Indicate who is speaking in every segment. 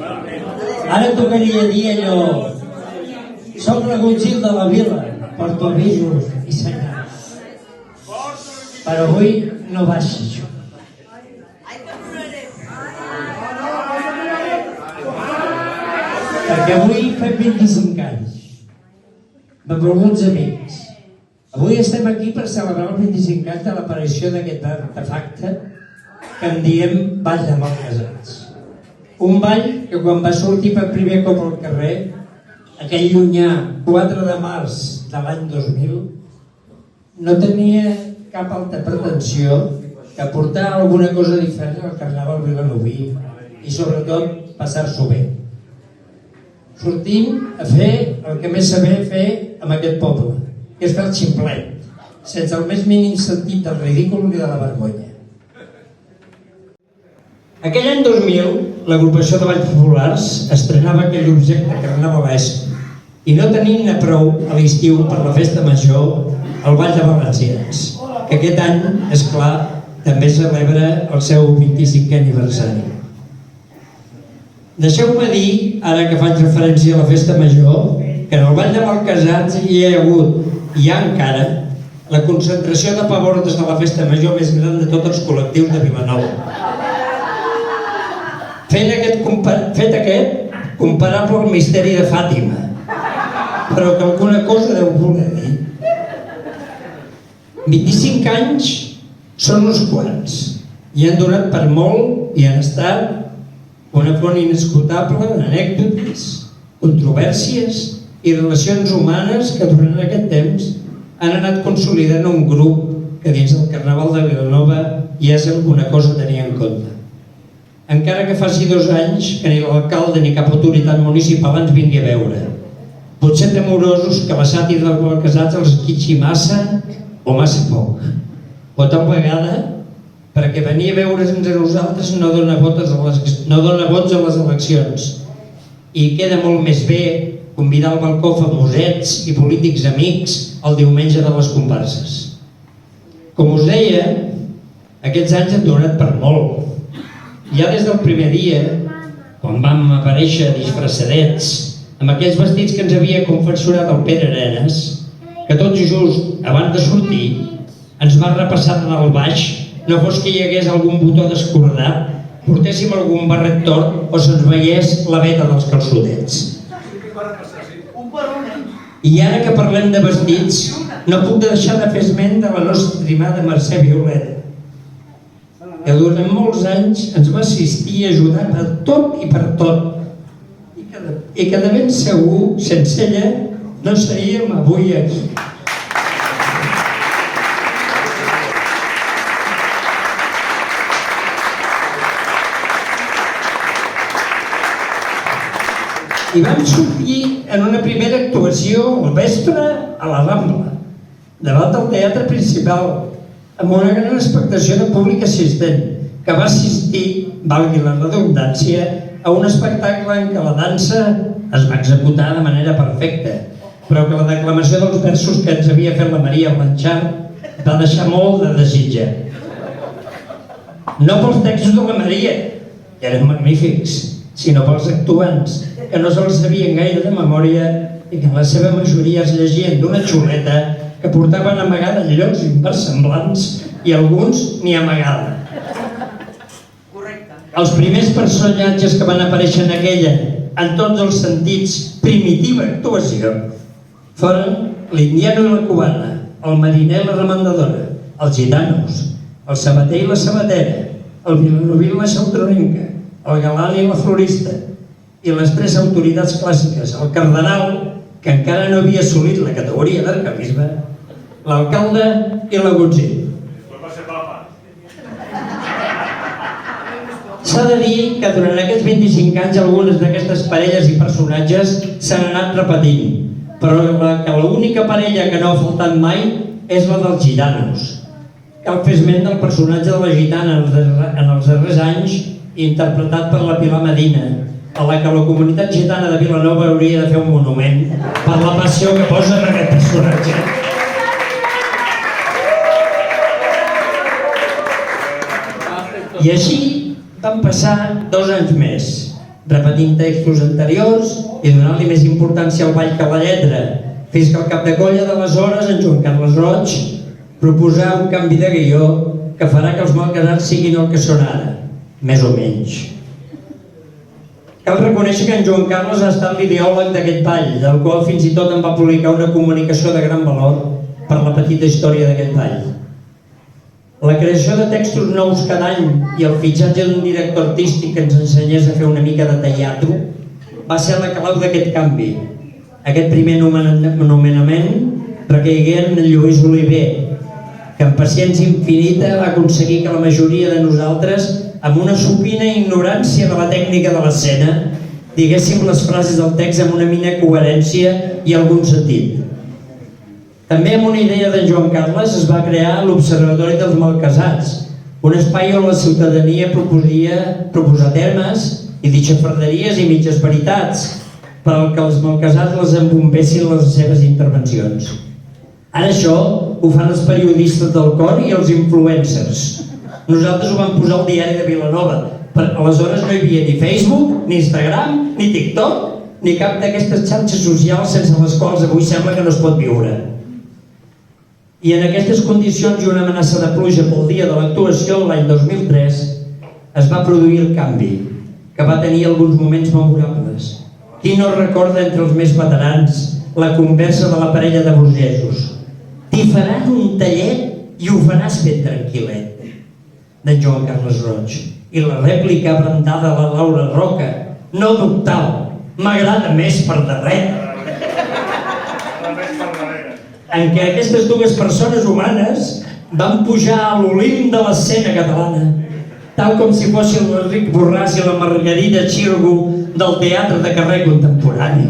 Speaker 1: Ara tocaria dir allò: soc l'agutzil de la vila, porto avisos i senyals. Però avui no va ser això. Perquè avui fem 25 anys. Benvolguts amics. Avui estem aquí per celebrar els 25 anys de l'aparició d'aquest artefacte que en diem Ball de Malcasats. Un ball que quan va sortir per primer cop al carrer, aquell llunyà 4 de març de l'any 2000, no tenia cap altra pretensió que portar alguna cosa diferent al carnaval vilanoví i sobretot passar-s'ho bé. Sortim a fer el que més sabem fer amb aquest poble, que és fer el ximplet, sense el més mínim sentit del ridícul ni de la vergonya. Aquell any 2000, l'agrupació de Balls Populars estrenava aquell objecte carnavalesc i no tenint-ne prou a l'estiu per la festa major, el Ball de Valencians, que aquest any, és clar, també celebra el seu 25è aniversari. Deixeu-me dir, ara que faig referència a la festa major, que en el Ball de Malcasats hi ha hagut, i hi ha encara, la concentració de pavordes de la festa major més gran de tots els col·lectius de Vilanova. Fet aquest comparable al misteri de Fàtima, però que alguna cosa deu voler dir. 25 anys són uns quants, i han donat per molt i han estat una font inesgotable d'anècdotes, controvèrsies i relacions humanes que durant aquest temps han anat consolidant un grup que dins del Carnaval de Vilanova ja és alguna cosa a tenir en compte. Encara que faci 2 anys que ni l'alcalde ni cap autoritat municipal ens vingui a veure. Potser temorosos que la sàtira dels Malcasats els esquitxi massa o massa poc. O tal vegada perquè venir a veure'ns a nosaltres no dona vots a les eleccions. I queda molt més bé convidar al balcó famosets i polítics amics el diumenge de les comparses. Com us deia, aquests anys han donat per molt. Ja des del primer dia, quan vam aparèixer disfressadets, amb aquells vestits que ens havia confeccionat el Pere Arenas, que tot just abans de sortir ens va repassar en el baix, no fos que hi hagués algun botó descordat, portéssim algun barret tort o se'ns veiés la veta dels calçotets. I ara que parlem de vestits, no puc deixar de fer esment de la nostra estimada Mercè Violeta, que durant molts anys ens va assistir i ajudar per tot i per tot, i que de ben segur, sense ella, no seríem avui aquí. I vam sortir en una primera actuació al vespre a la Rambla, davant del teatre principal, amb una gran expectació de públic assistent, que va assistir, valgui la redundància, a un espectacle en què la dansa es va executar de manera perfecta, però que la declamació dels versos que ens havia fet la Maria Blanchard va deixar molt de desitjar. No pels textos de la Maria, que eren magnífics, sinó pels actuants, que no se'ls sabien gaire de memòria i que en la seva majoria es llegien d'una xuleta que portaven amagada llocs inversemblants i alguns ni amagada. Els primers personatges que van aparèixer en aquella, en tots els sentits, primitiva actuació, foren l'indiano i la cubana, el mariner i la remandadora, els gitanos, el sabater i la sabatera, el vilanoví i la xaltronenca, el galant i la florista, i les 3 autoritats clàssiques, el cardenal, que encara no havia assolit la categoria d'arcabisbe, l'alcalde i l'agutzil. S'ha de dir que durant aquests 25 anys algunes d'aquestes parelles i personatges s'han anat repetint, però que l'única parella que no ha faltat mai és la dels gitanos. Cal fer esment del personatge de la gitana en els darrers anys, interpretat per la Pilar Medina, a la que la comunitat gitana de Vilanova hauria de fer un monument per la passió que posa en aquest personatge. I així van passar 2 anys més, repetint textos anteriors i donant-li més importància al ball que a la lletra, fins que el cap de colla d'aleshores, en Joan Carles Roig, proposà un canvi de guió que farà que els malcasats siguin el que són ara, més o menys. Cal reconèixer que en Joan Carles ha estat l'ideòleg d'aquest ball, del qual fins i tot en va publicar una comunicació de gran valor per la petita història d'aquest ball. La creació de textos nous cada any i el fitxatge d'un director artístic que ens ensenyés a fer una mica de teatre va ser la clau d'aquest canvi. Aquest primer nomenament recaigué en Lluís Oliver, que amb paciència infinita va aconseguir que la majoria de nosaltres, amb una supina ignorància de la tècnica de l'escena, diguéssim les frases del text amb una mina coherència i algun sentit. També amb una idea de Joan Carles es va crear l'Observatori dels Malcasats, un espai on la ciutadania proposar termes i dir xafarderies i mitges veritats per al que els malcasats les embombessin les seves intervencions. Ara això ho fan els periodistes del cor i els influencers. Nosaltres ho vam posar al diari de Vilanova. Aleshores no hi havia ni Facebook, ni Instagram, ni TikTok, ni cap d'aquestes xarxes socials sense les quals avui sembla que no es pot viure. I en aquestes condicions i una amenaça de pluja pel dia de l'actuació l'any 2003 es va produir el canvi, que va tenir alguns moments memorables. Qui no recorda entre els més veterans la conversa de la parella de burgesos? T'hi faran un tallet i ho faràs ben tranquil·let, d'en Joan Carles Roig. I la rèplica abrandada de la Laura Roca: no doctal, m'agrada més per darrere. En què aquestes dues persones humanes van pujar a l'Olimp de l'escena catalana, tal com si fossin l'Enric Borràs i la Margarida Xirgo del teatre de carrer contemporani.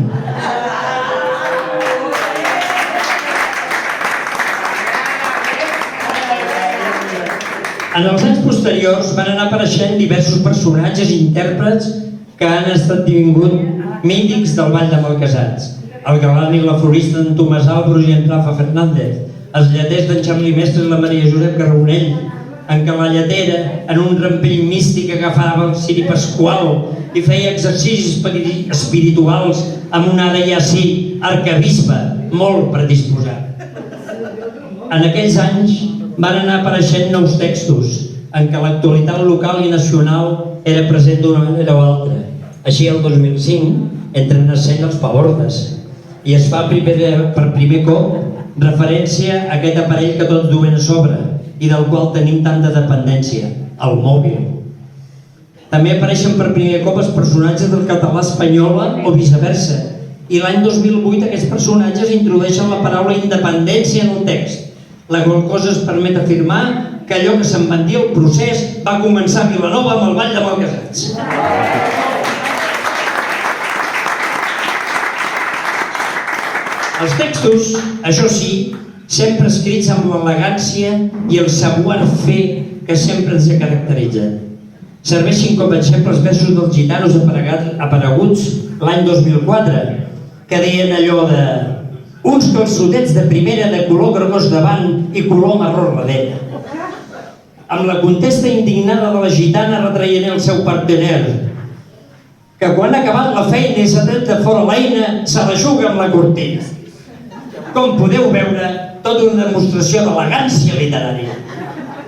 Speaker 1: En els anys posteriors van anar apareixent diversos personatges i intèrprets que han esdevingut mítics del ball de Malcasats. El galant i la florista d'en Tomàs Álvaros i en Rafa Fernández, els lleters d'en Charlie Mestre i la Maria Josep Carbonell, en què la lletera, en un rampell místic, agafava el ciri pasqual i feia exercicis espirituals amb un ara ja sí arquebisbe molt predisposat. En aquells anys van anar apareixent nous textos en què l'actualitat local i nacional era present d'una manera o altra. Així, el 2005, entren en escena els Pabordes i es fa per primer cop referència a aquest aparell que tots duen a sobre i del qual tenim tanta dependència, el mòbil. També apareixen per primer cop els personatges del català espanyola o viceversa, i l'any 2008 aquests personatges introdueixen la paraula independència en el text, la qual cosa es permet afirmar que allò que se'n van dir el procés va començar a Vilanova amb el ball de Malcasats. Els textos, això sí, sempre escrits amb l'elegància i el savoir-fer que sempre ens ha caracteritzat. Serveixin com a exemple els versos dels gitanos apareguts l'any 2004, que deien allò de uns calçotets de primera de color gregós davant i color marró darrere. Amb la contesta indignada de la gitana retraient el seu partener, que quan ha acabat la feina i s'ha tret de fora l'eina, se la juga amb la cortina. Com podeu veure, tota una demostració d'elegància literària,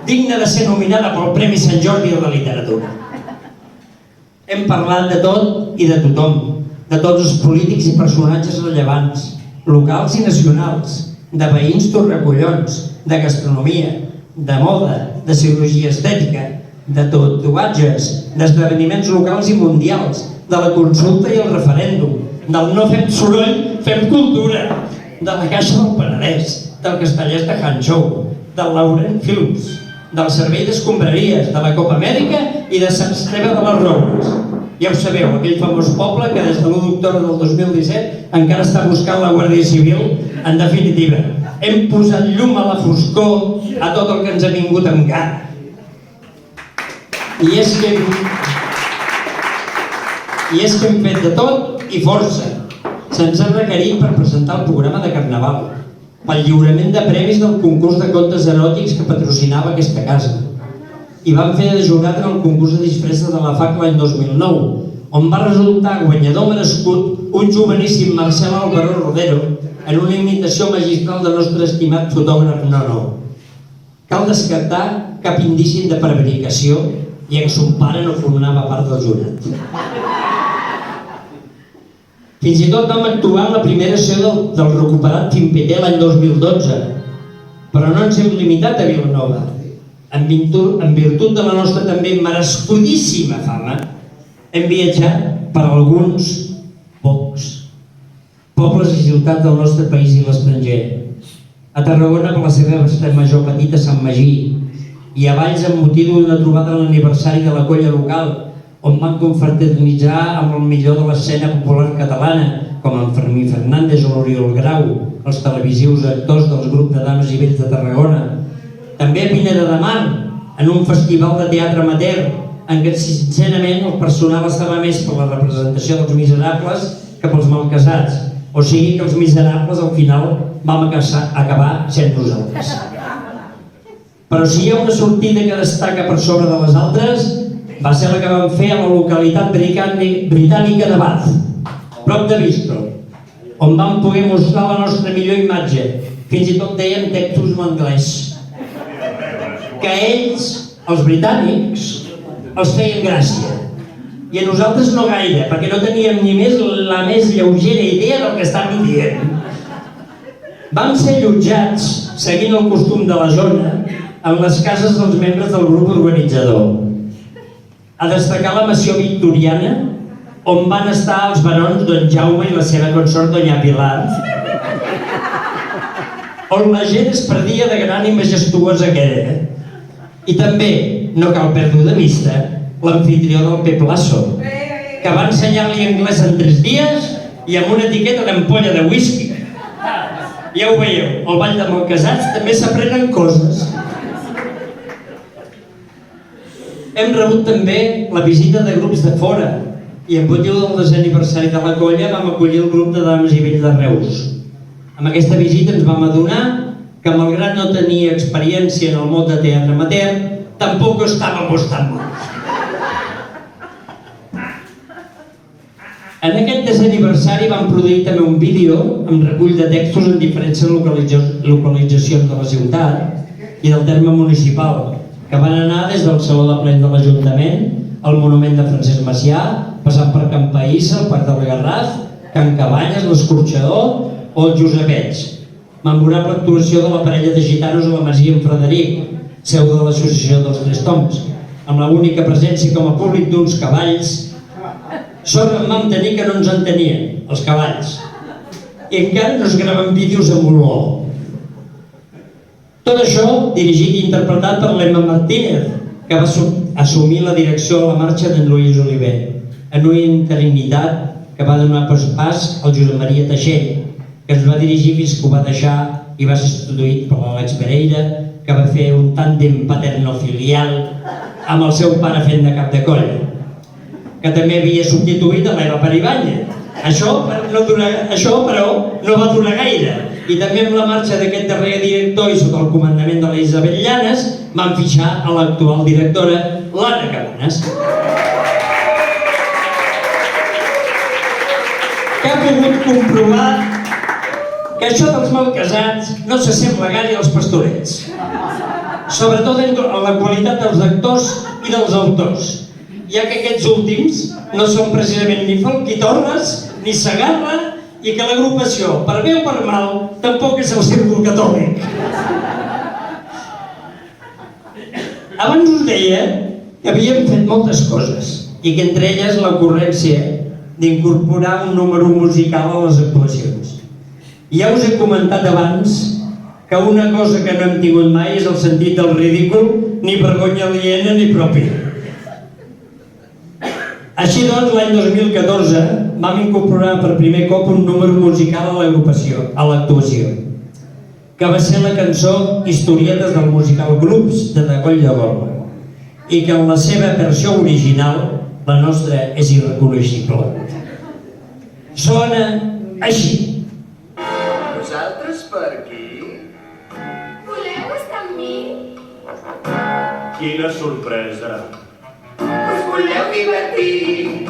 Speaker 1: digna de ser nominada pel Premi Sant Jordi de la Literatura. Hem parlat de tot i de tothom, de tots els polítics i personatges rellevants, locals i nacionals, de veïns torracollons, de gastronomia, de moda, de cirurgia estètica, de tatuatges, d'esdeveniments locals i mundials, de la consulta i el referèndum, del no fem soroll, fem cultura, de la Caixa del Penedès, del Castellers de Hangzhou, del Laurent Films, del Servei d'Escombraries, de la Copa Amèrica i de Sant Esteve de les Roures. Ja ho sabeu, aquell famós poble que des de l'1 d'octubre del 2017 encara està buscant la Guàrdia Civil. En definitiva, hem posat llum a la foscor a tot el que ens ha vingut amb gana. I és que hem fet de tot i força. Se'ns ha requerit per presentar el programa de Carnaval, pel lliurament de premis del concurs de contes eròtics que patrocinava aquesta casa. I vam fer de jurat en el concurs de disfresses de la FAC l'any 2009, on va resultar guanyador merescut un joveníssim Marcel Álvaro Rodero en una imitació magistral del nostre estimat fotògraf Nono. Cal descartar cap indici de prevaricació i que son pare no formava part del jurat. Fins i tot vam actuar en la primera sessió del recuperat Finpeté l'any 2012, però no ens hem limitat a Vilanova. En virtut de la nostra també merescudíssima fama, hem viatjat per alguns pocs pobles i ciutats del nostre país i l'estranger. A Tarragona per la seva festa major petita Sant Magí, i a Valls amb motiu d'una trobada a l'aniversari de la colla local, on van confraternitzar amb el millor de l'escena popular catalana, com en Fermí Fernández o l'Oriol Grau, els televisius actors dels grups de dames i vells de Tarragona. També a Pineda de Mar, en un festival de teatre amateur, en què sincerament el personal estava més per la representació dels miserables que pels malcasats, o sigui que els miserables al final vam acabar sent nosaltres. Però si hi ha una sortida que destaca per sobre de les altres, va ser la que vam fer a la localitat britànica de Bath, prop de Bristol, on vam poder mostrar la nostra millor imatge. Fins i tot dèiem textos en anglès, que ells, els britànics, els feien gràcia. I a nosaltres no gaire, perquè no teníem ni la més lleugera idea del que estàvem dient. Vam ser allotjats, seguint el costum de la zona, en les cases dels membres del grup organitzador. A destacar la mansió victoriana, on van estar els barons Don Jaume i la seva consort Doña Pilar, on la gent es perdia de gran i majestuosa que era. I també, no cal perdre de vista, l'amfitrió del Peplasso, que va ensenyar-li anglès en 3 dies i amb una etiqueta d'ampolla de whisky. Ja ho veieu, al Ball de Malcasats també s'aprenen coses. Hem rebut també la visita de grups de fora i amb motiu del 10è aniversari de la colla vam acollir el grup de dames i vells de Reus. Amb aquesta visita ens vam adonar que malgrat no tenir experiència en el món de teatre amateur, tampoc estàvem tan bons. En aquest 10è aniversari vam produir també un vídeo amb recull de textos en diferents localitzacions de la ciutat i del terme municipal, que van anar des del Saló de Plens de l'Ajuntament, al Monument de Francesc Macià, passant per Can Païssa, el Parc del Garraf, Can Cabanyes, l'Escorxador o el Josepets. Memorable actuació de la parella de gitanos a la Masia en Frederic, seu de l'Associació dels Tres Tombs, amb l'única presència com a públic d'uns cavalls. Sort en vam tenir que no ens entenien, els cavalls. I encara no es graven vídeos amb olor. Tot això dirigit i interpretat per l'Emma Martínez, que va assumir la direcció a la marxa d'en Lluís Oliver, en una interinitat que va donar pas al Josep Maria Teixell, que ens va dirigir fins que ho va deixar i va ser substituït per l'Àlex Pereira, que va fer un tàndem paternofilial amb el seu pare fent de cap de coll, que també havia substituït a l'Eva Peribanya. Això, però, no va durar gaire. I també amb la marxa d'aquest darrer director i sota el comandament de la Isabel Llanes van fitxar a l'actual directora, l'Anna Cabanes, que ha pogut comprovar que això dels malcasats no s'assembla gaire als pastorets, sobretot en la qualitat dels actors i dels autors, ja que aquests últims no són precisament ni Falquitorres ni Segarra, i que l'agrupació, per bé o per mal, tampoc és el círcul catòlic. Abans us deia que havíem fet moltes coses i que entre elles l'ocurrència d'incorporar un número musical a les actuacions. Ja us he comentat abans que una cosa que no hem tingut mai és el sentit del ridícul, ni vergonya aliena ni pròpia. Així doncs, l'any 2014 vam incorporar per primer cop un número musical a l'actuació, que va ser la cançó Historietes del musical Grups de Coll de Gol, i que en la seva versió original, la nostra és irreconeixible. Sona així.
Speaker 2: Vosaltres per aquí?
Speaker 3: Voleu estar amb mi?
Speaker 4: Quina sorpresa!
Speaker 2: Us voleu divertir?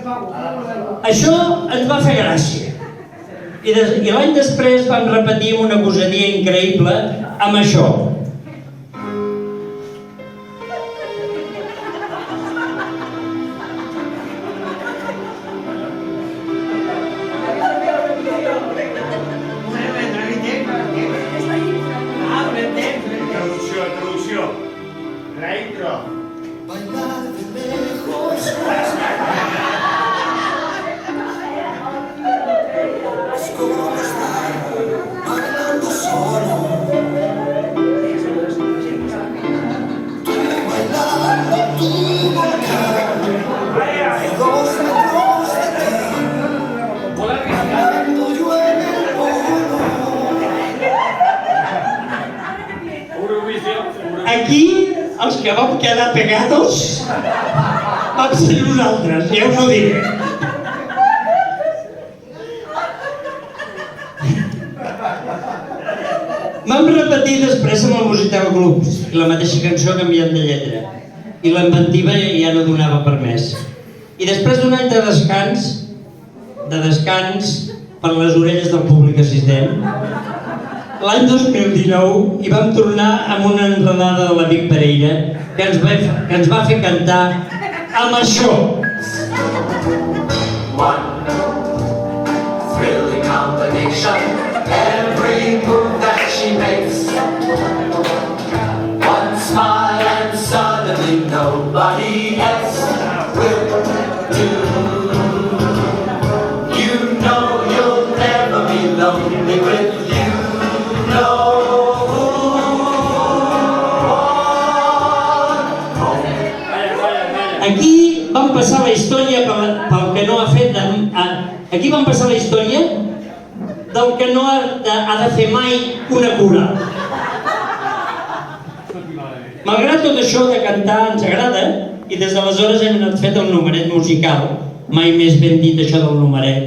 Speaker 1: Això ens va fer gràcia. I l'any després vam repetir amb una gosadia increïble amb això.
Speaker 2: Traducció. Reintro.
Speaker 1: Aquí, els que vam quedar pegados, vam ser nosaltres, ja us ho diré. Vam repetir després amb el Musical Clubs, la mateixa cançó canviant de lletra. I la inventiva ja no donava per més. I després d'un any de descans per les orelles del públic assistent, l'any 2019 hi vam tornar amb una enredada de l'amic Pereira que ens va fer cantar amb això.
Speaker 2: One thrilling combination, every move that she makes. One smile and suddenly nobody else will do. You know you'll never be lonely with you.
Speaker 1: Aquí vam passar la història pel que no ha fet... Aquí vam passar la història del que no ha de fer mai una cura. Malgrat tot això de cantar ens agrada i des d'aleshores hem anat fet el numeret musical. Mai més ben dit això del numeret.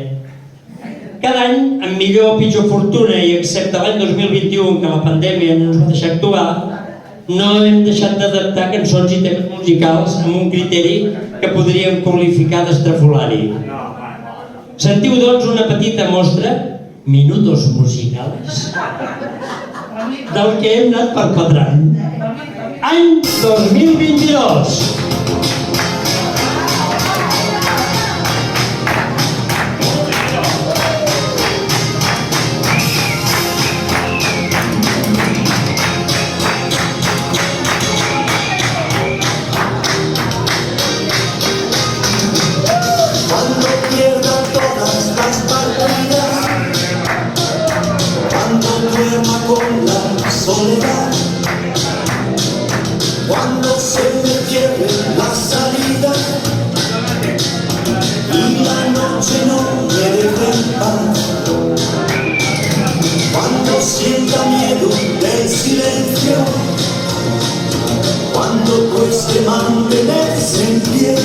Speaker 1: Cada any, amb millor o pitjor fortuna, i excepte l'any 2021, que la pandèmia no ens va deixar actuar, no hem deixat d'adaptar cançons i temes musicals amb un criteri que podríem qualificar d'estrafolari. Sentiu, doncs, una petita mostra, minutos musicals, del que hem anat perpetrant. Any 2022.
Speaker 4: Cuando se me pierde la salida y la noche no me deja en paz, cuando sienta miedo del silencio, cuando cueste mantenerse en pie,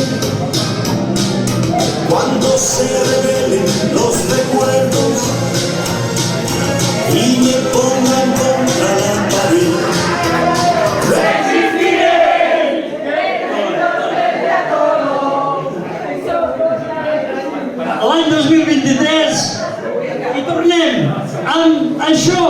Speaker 4: cuando se revelen los recuerdos y me pongan contra la pared.
Speaker 1: L'any 2023 i tornem amb això.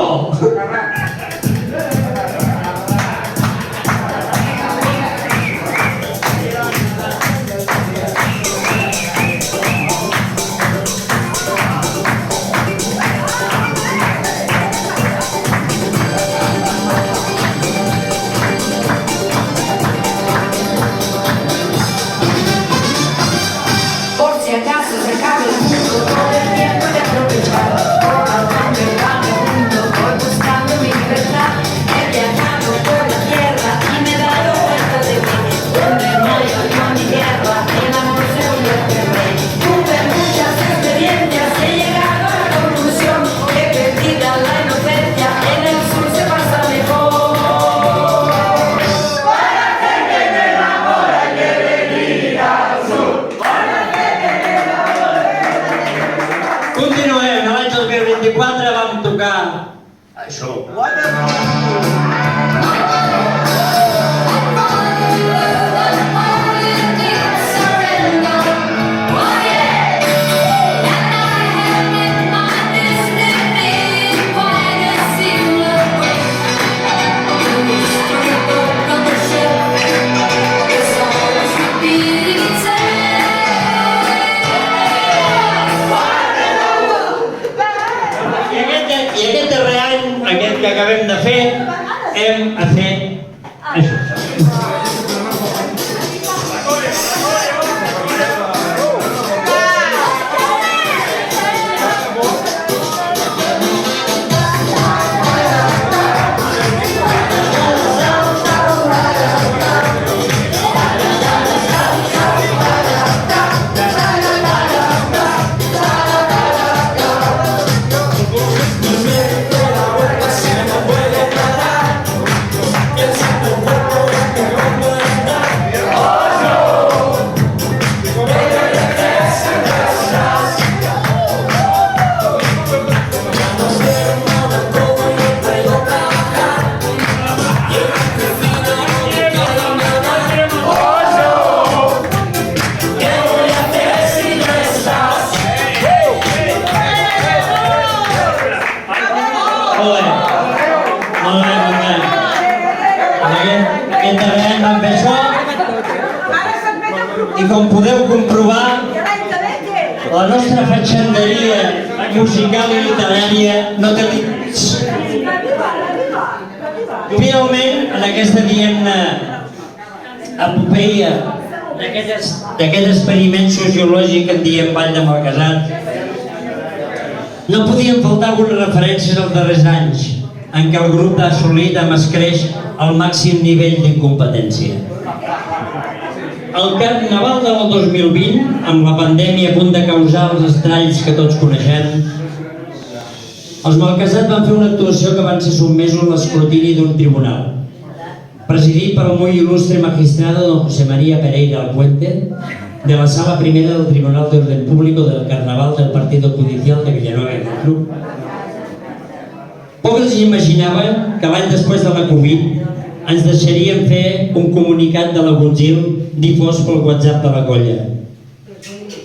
Speaker 1: van fer això i com podeu comprovar la nostra fatxenderia musical i literària no té límits. Finalment, en aquesta, diguem-ne, epopeia d'aquest experiment sociològic que en diem Vall de Malcasat, no podien faltar algunes referències als darrers anys en què el grup ha assolit amb escreix el màxim nivell d'incompetència. El Carnaval del 2020, amb la pandèmia a punt de causar els estralls que tots coneixem, els Malcasat van fer una actuació que van ser sotmesos a l'escrutini d'un tribunal, presidit per el muy il·lustre magistrado don José María Pereira Alpuente, de la Sala Primera del Tribunal de Orden Público del Carnaval del Partido Judicial de Villanueva i Geltrú. Poc els imaginaven que l'any després de la Covid ens deixarien fer un comunicat de l'Agunzil difós pel WhatsApp de la colla.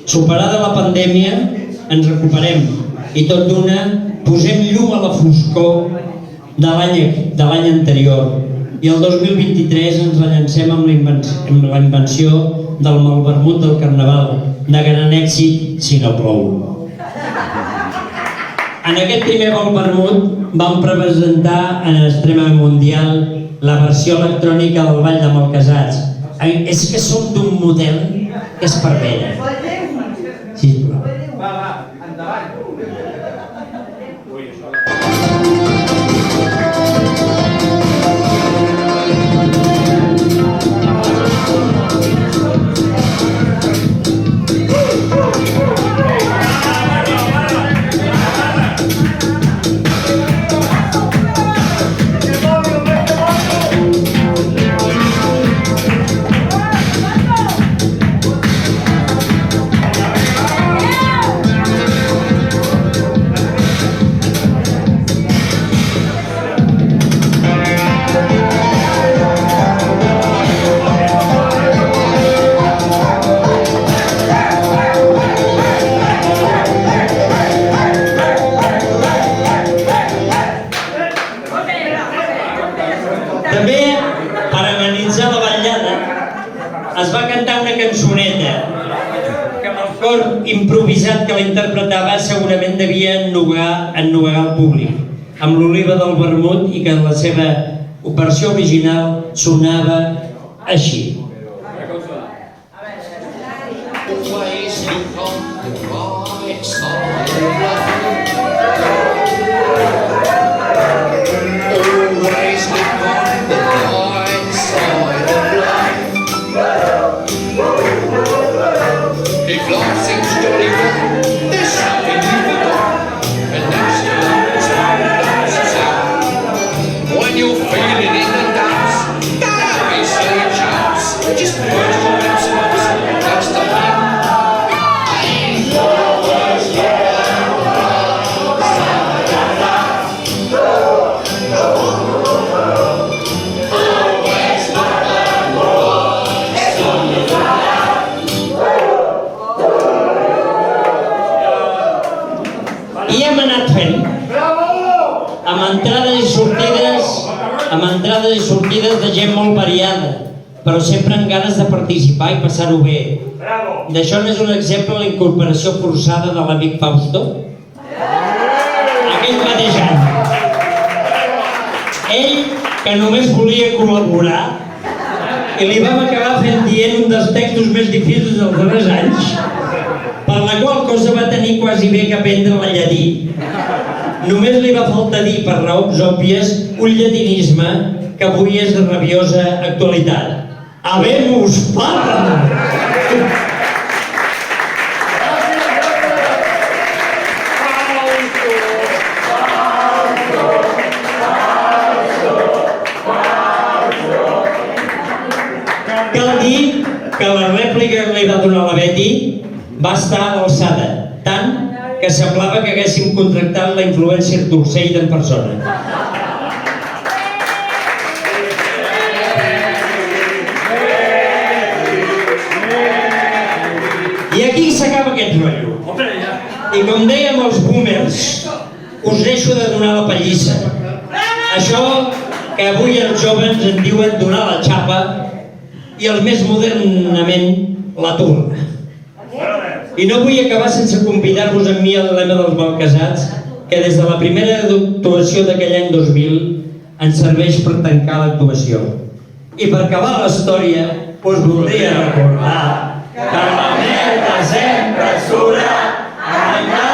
Speaker 1: Superada la pandèmia, ens recuperem i tot d'una posem llum a la foscor de l'any anterior i el 2023 ens relancem amb la invenció del malvermut del Carnaval, de gran èxit si no plou. En aquest primer malvermut vam presentar en Extrema Mundial la versió electrònica del Ball de Malcasats. És que som d'un model que es pervera. Sisplau.
Speaker 2: Va, endavant.
Speaker 1: Improvisat que la interpretava segurament devia ennuegar el públic amb l'oliva del vermut i que en la seva versió original sonava així.
Speaker 4: Always look on the bright side of life. Always look on the bright side of life. If life seems jolly good, there's something you forgot, and that's the last one that's out. When you're feeling in the dumps, don't be silly chaps. Just burst your lips and that's the thing.
Speaker 1: I hem anat fent amb entrades i sortides de gent molt variada, però sempre amb ganes de participar i passar-ho bé. D'això n'és un exemple la incorporació forçada de l'amic Fausto aquell mateix any. Ell, que només volia col·laborar, i li vam acabar fent dient un dels textos més difícils dels darrers anys, per la qual cosa va tenir quasi bé que aprendre la llatí. Només li va faltar dir, per raons òbvies, un llatinisme que avui és de rabiosa actualitat. Habemus Papam! Cal dir que la rèplica que li va donar la Betty va estar a l'alçada, tant que semblava que haguéssim contractat la influencer d'Urcell en persona. I aquí s'acaba aquest rotllo. I com dèiem els boomers, us deixo de donar la pallissa. Això que avui els joves en diuen donar la xapa, i el més modernament la turna. I no vull acabar sense convidar-vos amb mi al lema dels malcasats, que des de la primera actuació d'aquell any 2000 ens serveix per tancar l'actuació. I per acabar la història, us voldria recordar que la merda sempre surt a